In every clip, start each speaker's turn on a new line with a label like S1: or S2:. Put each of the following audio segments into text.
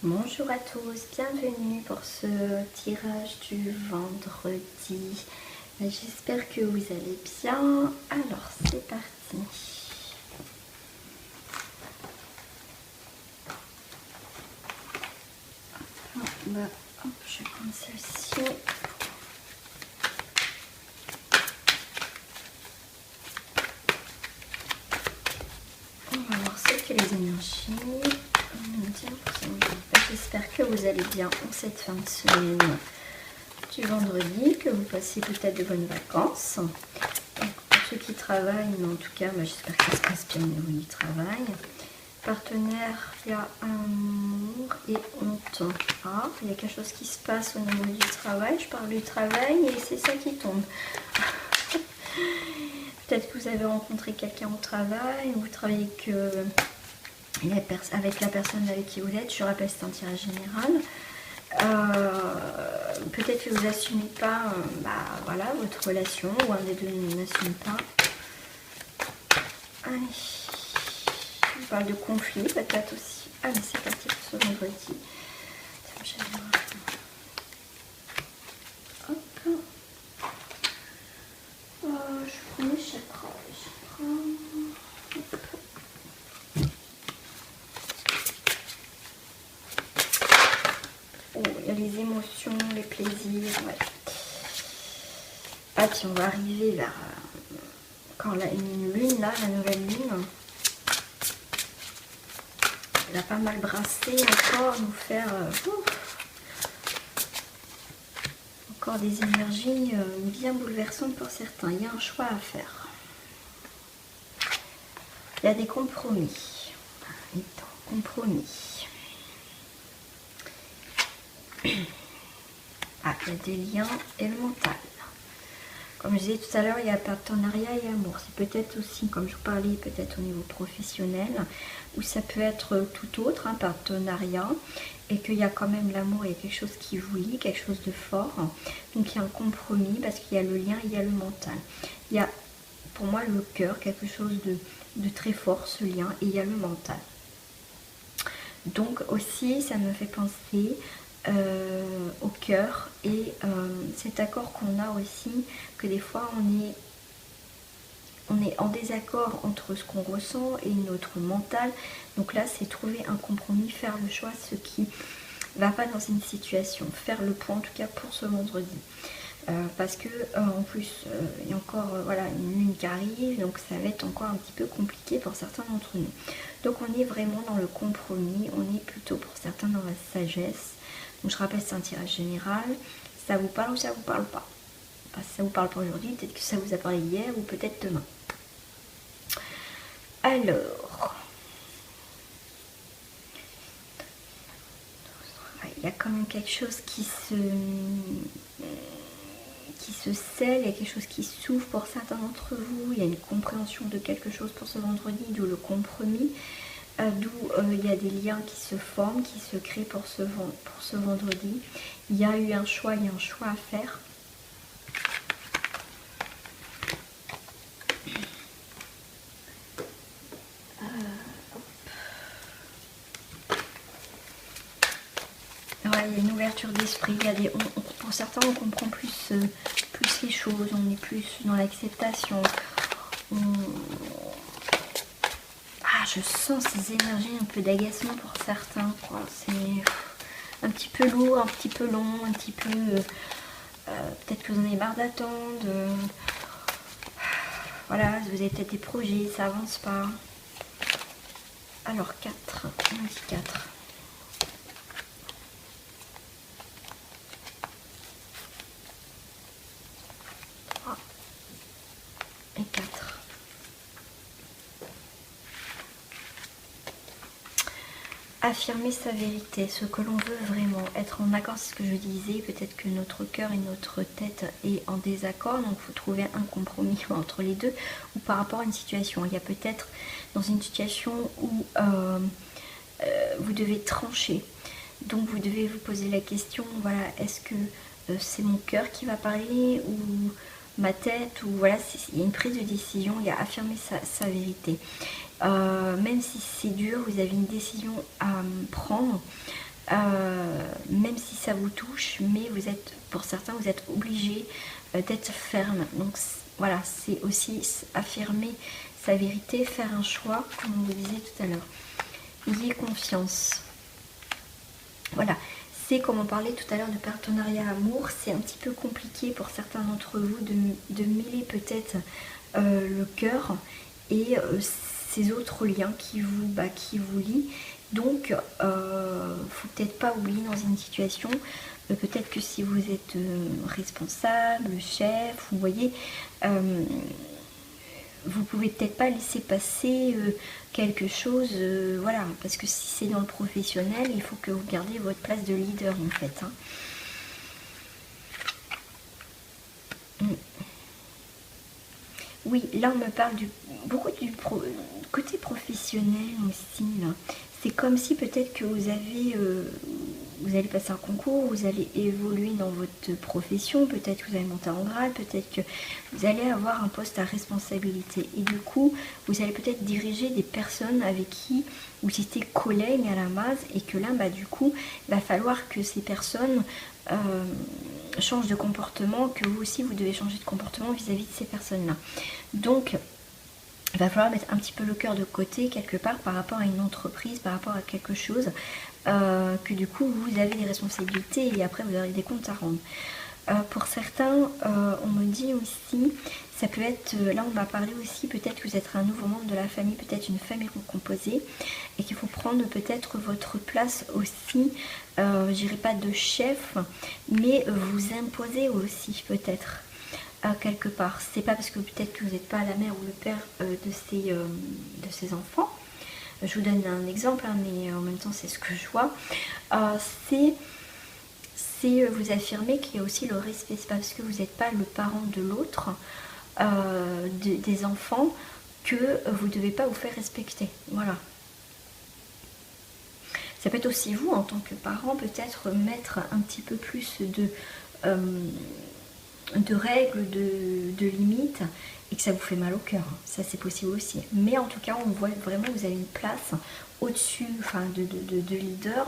S1: Bonjour à tous, bienvenue pour ce tirage du vendredi. J'espère que vous allez bien. Alors c'est parti. Hop, je vais prendre celle-ci. On va voir ce que les énergies. J'espère que vous allez bien en cette fin de semaine du vendredi, que vous passez peut-être de bonnes vacances. Donc, pour ceux qui travaillent, mais en tout cas, j'espère que ça se passe bien au niveau du travail. Partenaire, il y a amour et honte. Ah, il y a quelque chose qui se passe au niveau du travail. Je parle du travail et c'est ça qui tombe. Peut-être que vous avez rencontré quelqu'un au travail, ou vous travaillez avec la personne avec qui vous êtes. Je rappelle, c'est un tirage général. Peut-être que vous n'assumez pas voilà, votre relation, ou un des deux n'assume pas. Allez, on parle de conflit peut-être aussi. Allez, c'est parti pour ce vendredi. Hop. Je prends mes chakras. Oh, il y a les émotions, les plaisirs. Ouais. Ah, puis on va arriver vers quand une lune, là, la nouvelle lune. Elle a pas mal brassé encore, nous faire encore des énergies bien bouleversantes pour certains. Il y a un choix à faire. Il y a des compromis. Compromis. Ah, il y a des liens et le mental. Comme je disais tout à l'heure, il y a partenariat et amour. C'est peut-être aussi, comme je vous parlais, peut-être au niveau professionnel, ou ça peut être tout autre, un partenariat, et qu'il y a quand même l'amour, il y a quelque chose qui vous lie, quelque chose de fort. Donc il y a un compromis, parce qu'il y a le lien, il y a le mental. Il y a, pour moi, le cœur, quelque chose de très fort, ce lien, et il y a le mental. Donc aussi, ça me fait penser au cœur et cet accord qu'on a aussi, que des fois on est en désaccord entre ce qu'on ressent et notre mental. Donc là, c'est trouver un compromis, faire le choix, ce qui va pas dans une situation, faire le point en tout cas pour ce vendredi. Parce que en plus il y a encore voilà, une lune qui arrive, donc ça va être encore un petit peu compliqué pour certains d'entre nous. Donc on est vraiment dans le compromis, on est plutôt pour certains dans la sagesse. Donc je rappelle, c'est un tirage général. Ça vous parle ou ça vous parle pas? Enfin, si ça vous parle pas aujourd'hui, peut-être que ça vous a parlé hier ou peut-être demain. Alors, il y a quand même quelque chose qui se scelle, il y a quelque chose qui s'ouvre pour certains d'entre vous, il y a une compréhension de quelque chose pour ce vendredi, d'où le compromis, d'où il y a des liens qui se forment, qui se créent pour ce vendredi. Il y a eu un choix, il y a un choix à faire. Ouais, il y a une ouverture d'esprit, pour certains on comprend plus les choses, on est plus dans l'acceptation. Ah, je sens ces énergies un peu d'agacement pour certains, quoi. C'est un petit peu lourd, un petit peu long, un petit peu... peut-être que vous en avez marre d'attendre. Voilà, vous avez peut-être des projets, ça avance pas. Alors 4, on dit 4. Et 4. Affirmer sa vérité, ce que l'on veut vraiment, être en accord, c'est ce que je disais, peut-être que notre cœur et notre tête est en désaccord, donc il faut trouver un compromis entre les deux, ou par rapport à une situation. Il y a peut-être dans une situation où vous devez trancher, donc vous devez vous poser la question, voilà, est-ce que c'est mon cœur qui va parler, ou ma tête, ou voilà, il y a une prise de décision, il y a affirmer sa vérité. Même si c'est dur, vous avez une décision à prendre, même si ça vous touche, mais vous êtes, pour certains, vous êtes obligé d'être ferme. Donc voilà, c'est aussi affirmer sa vérité, faire un choix, comme on vous disait tout à l'heure. Ayez confiance. Voilà, c'est comme on parlait tout à l'heure de partenariat amour, c'est un petit peu compliqué pour certains d'entre vous de mêler peut-être le cœur et ces autres liens qui vous lient. Donc, faut peut-être pas oublier dans une situation, peut-être que si vous êtes responsable, chef, vous voyez, vous pouvez peut-être pas laisser passer quelque chose, voilà, parce que si c'est dans le professionnel, il faut que vous gardiez votre place de leader en fait. Hein. Oui, là on me parle beaucoup du côté professionnel aussi. C'est comme si peut-être que vous allez passer un concours, vous allez évoluer dans votre profession, peut-être que vous allez monter en grade, peut-être que vous allez avoir un poste à responsabilité. Et du coup, vous allez peut-être diriger des personnes avec qui vous étiez collègues à la base et que là, du coup, il va falloir que ces personnes changent de comportement, que vous aussi, vous devez changer de comportement vis-à-vis de ces personnes-là. Donc, il va falloir mettre un petit peu le cœur de côté quelque part par rapport à une entreprise, par rapport à quelque chose que du coup vous avez des responsabilités et après vous aurez des comptes à rendre. Pour certains, on me dit aussi, ça peut être, là on m'a parlé aussi, peut-être que vous êtes un nouveau membre de la famille, peut-être une famille recomposée et qu'il faut prendre peut-être votre place aussi, je dirais pas de chef, mais vous imposer aussi peut-être. Quelque part, c'est pas parce que peut-être que vous n'êtes pas la mère ou le père de ces enfants. Je vous donne un exemple, hein, mais en même temps c'est ce que je vois. C'est vous affirmer qu'il y a aussi le respect. C'est pas parce que vous n'êtes pas le parent de l'autre, des enfants, que vous ne devez pas vous faire respecter. Voilà. Ça peut être aussi vous en tant que parent, peut-être mettre un petit peu plus de règles, de limites, et que ça vous fait mal au cœur. Ça c'est possible aussi. Mais en tout cas, on voit vraiment que vous avez une place au-dessus, enfin de leader.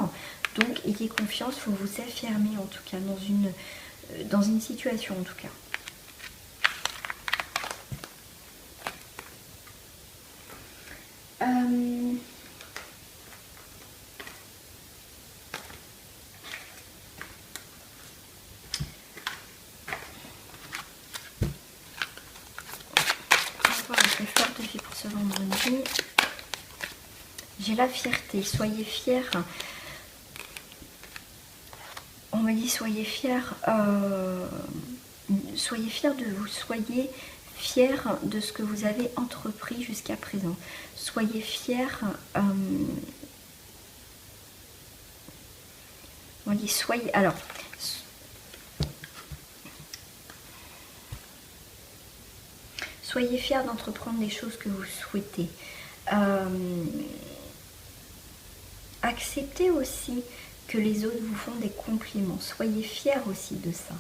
S1: Donc ayez confiance, il faut vous affirmer en tout cas dans une situation en tout cas. Pour ce vendredi, j'ai la fierté, soyez fiers. On me dit soyez fiers, soyez fiers de vous, soyez fiers de ce que vous avez entrepris jusqu'à présent. Soyez fiers, on dit soyez, alors soyez fiers d'entreprendre les choses que vous souhaitez. Acceptez aussi que les autres vous font des compliments. Soyez fiers aussi de ça.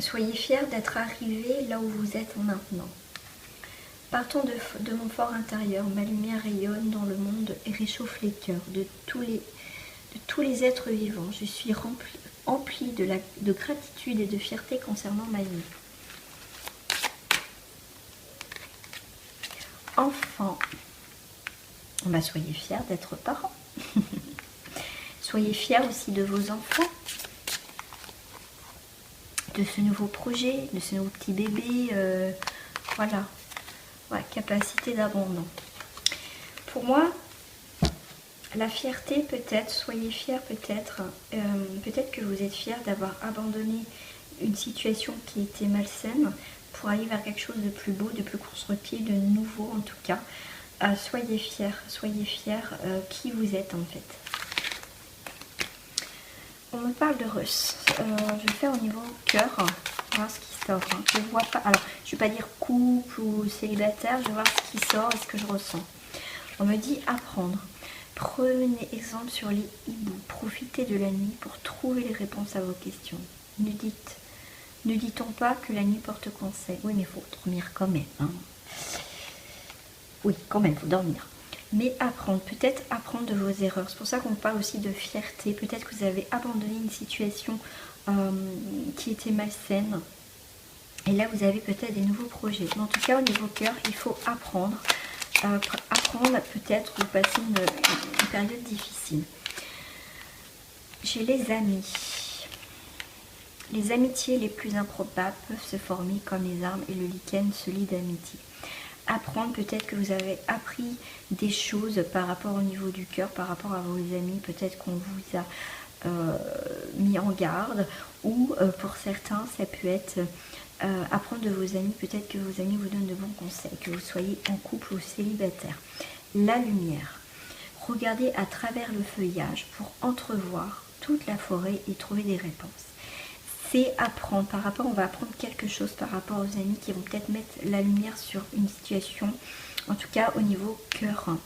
S1: Soyez fiers d'être arrivé là où vous êtes maintenant. Partons de mon fort intérieur. Ma lumière rayonne dans le monde et réchauffe les cœurs de tous les êtres vivants. Je suis emplie de gratitude et de fierté concernant ma vie. Enfant, soyez fiers d'être parents. Soyez fiers aussi de vos enfants, de ce nouveau projet, de ce nouveau petit bébé. Voilà, ouais, capacité d'abandon. Pour moi, la fierté peut-être, soyez fiers peut-être, peut-être que vous êtes fiers d'avoir abandonné une situation qui était malsaine pour aller vers quelque chose de plus beau, de plus constructif, de nouveau en tout cas. Soyez fiers qui vous êtes en fait. On me parle de Russ. Je vais faire au niveau cœur, voir ce qui sort. Hein. Je vois pas. Alors, je vais pas dire couple ou célibataire, je vais voir ce qui sort et ce que je ressens. On me dit apprendre. Prenez exemple sur les hiboux. Profitez de la nuit pour trouver les réponses à vos questions. Ne dit-on pas que la nuit porte conseil? Oui, mais il faut dormir quand même. Hein. Oui, quand même, il faut dormir. Mais apprendre, peut-être apprendre de vos erreurs. C'est pour ça qu'on parle aussi de fierté. Peut-être que vous avez abandonné une situation qui était malsaine. Et là, vous avez peut-être des nouveaux projets. Mais en tout cas, au niveau cœur, il faut apprendre. Apprendre, peut-être, vous passez une période difficile. J'ai les amis. Les amitiés les plus improbables peuvent se former comme les armes et le lichen se lie d'amitié. Apprendre, peut-être que vous avez appris des choses par rapport au niveau du cœur, par rapport à vos amis, peut-être qu'on vous a mis en garde, ou pour certains ça peut être apprendre de vos amis, peut-être que vos amis vous donnent de bons conseils, que vous soyez en couple ou célibataire. La lumière, regardez à travers le feuillage pour entrevoir toute la forêt et trouver des réponses. C'est apprendre par rapport, on va apprendre quelque chose par rapport aux amis qui vont peut-être mettre la lumière sur une situation, en tout cas au niveau cœur.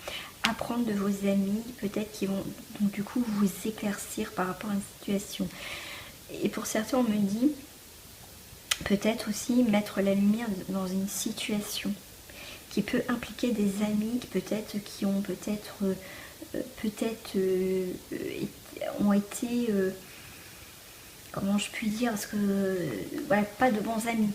S1: Apprendre de vos amis, peut-être qui vont donc du coup vous éclaircir par rapport à une situation. Et pour certains, on me dit peut-être aussi mettre la lumière dans une situation qui peut impliquer des amis qui ont ont été comment je puis dire, parce que voilà, pas de bons amis.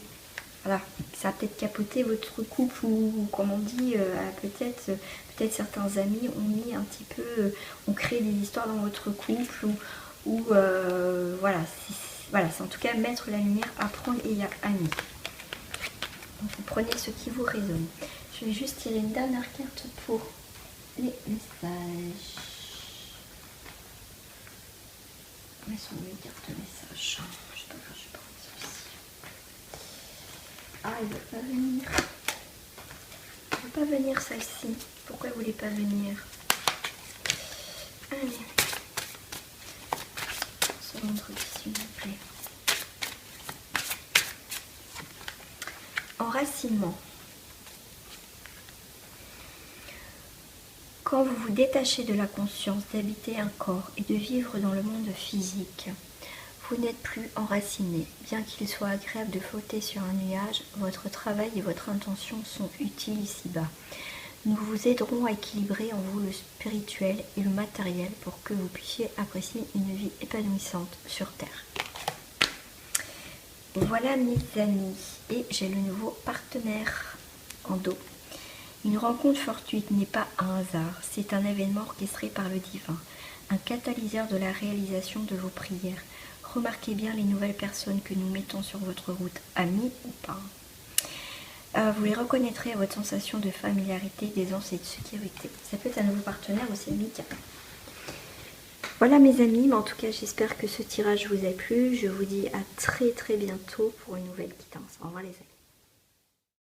S1: Voilà, ça a peut-être capoté votre couple ou comme on dit, peut-être certains amis ont mis un petit peu, ont créé des histoires dans votre couple ou voilà, c'est en tout cas mettre la lumière, apprendre et il y a amis. Donc vous prenez ce qui vous résonne. Je vais juste tirer une dernière carte pour les messages. Elles sont mes cartes messages. Je sais pas celle-ci. Ah, elle ne veut pas venir. Elle ne veut pas venir celle-ci. Pourquoi elle ne voulait pas venir? Allez. Ce vendredi, s'il vous plaît. Enracinement. Quand vous vous détachez de la conscience d'habiter un corps et de vivre dans le monde physique, vous n'êtes plus enraciné. Bien qu'il soit agréable de flotter sur un nuage, votre travail et votre intention sont utiles ici-bas. Nous vous aiderons à équilibrer en vous le spirituel et le matériel pour que vous puissiez apprécier une vie épanouissante sur Terre. Voilà mes amis, et j'ai le nouveau partenaire en dos. Une rencontre fortuite n'est pas un hasard, c'est un événement orchestré par le divin, un catalyseur de la réalisation de vos prières. Remarquez bien les nouvelles personnes que nous mettons sur votre route, amis ou pas. Vous les reconnaîtrez à votre sensation de familiarité, d'aisance et de sécurité. Ça peut être un nouveau partenaire ou c'est amical. Voilà mes amis, mais en tout cas j'espère que ce tirage vous a plu. Je vous dis à très bientôt pour une nouvelle quittance. Au revoir les amis.